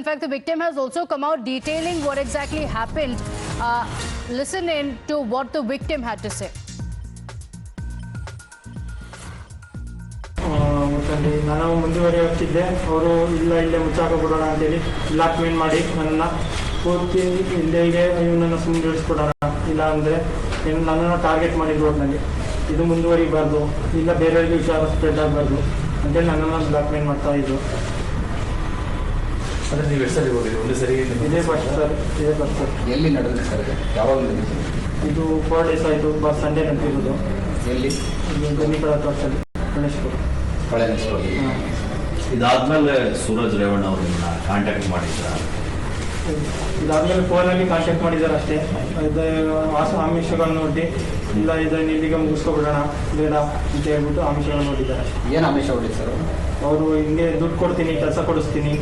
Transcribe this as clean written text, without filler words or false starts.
fact, the victim has also come out detailing what exactly happened. Listen in to what the victim had to say. ನಾನು ಮುಂದುವರಿ ಹೋಗ್ತಿದ್ದೆ. ಅವರು ಇಲ್ಲೇ ಮುಚ್ಚಾಕೋಬಿಡೋಣ ಅಂತೇಳಿ blackmail ಮಾಡಿ ನನ್ನನ್ನು ಪೂರ್ತಿ ಇಲ್ಲೇ ಇವನನ್ನು ಸುಮ್ಮನೆ ಇಳಿಸ್ಕೊಡೋಣ, ಇಲ್ಲ ಅಂದರೆ ನನ್ನನ್ನು ಟಾರ್ಗೆಟ್ ಮಾಡಿದ್ರು ಒಟ್ಟಿನಲ್ಲಿ. ಇದು ಮುಂದುವರಿಬಾರ್ದು, ಇಲ್ಲ ಬೇರೆಯವರಿಗೆ ವಿಚಾರ ಸ್ಪ್ರೆಡ್ ಆಗಬಾರ್ದು ಅಂತೇಳಿ ನನ್ನನ್ನು ಬ್ಲಾಕ್ಮೇಲ್ ಮಾಡ್ತಾ ಇದ್ರು. ಅಂದರೆ ನೀವು ಎಷ್ಟು ಸರಿ ಹೋಗಿರಿ? ಒಂದು ಸರಿ ಇದೇ ಫಸ್ಟ್ ಸರ್. ಎಲ್ಲಿ ನಡೆದಿದೆ ಸರ್? ಯಾವಾಗ ಇದು 4 days ಆಯಿತು. ಸಂಡೇ ನಡೆದಿರೋದು. ಎಲ್ಲಿ? ಗಣಿಕಳ ತೋಟದಲ್ಲಿ, ಗಣೇಶ್ಪುರ. ಇದಾದ್ಮೇಲೆ ಸೂರಜ್ ರೇವಣ್ಣ ಅವ್ರನ್ನ ಕಾಂಟ್ಯಾಕ್ಟ್ ಮಾಡಿದ್ರ? ಇದಾದ್ಮೇಲೆ ಫೋನಲ್ಲಿ ಕಾಂಟ್ಯಾಕ್ಟ್ ಮಾಡಿದ್ದಾರೆ ಅಷ್ಟೇ. ಇದು ಆಮಿಷಗಳನ್ನು ಒಡ್ಡಿ, ಇಲ್ಲ ಇದನ್ನು ಇಲ್ಲಿಗೆ ಮುಗಿಸ್ಕೊಬಿಡೋಣ ಬೇಡ ಅಂತ ಹೇಳ್ಬಿಟ್ಟು ಆಮಿಷಗಳನ್ನು ನೋಡಿದ್ದಾರೆ ಅಷ್ಟೇ. ಏನು ಆಮಿಷ ಹೊಡಿ ಸರ್? ಅವರು ಹಿಂಗೆ ದುಡ್ಡು ಕೊಡ್ತೀನಿ, ಕೆಲಸ ಕೊಡಿಸ್ತೀನಿ,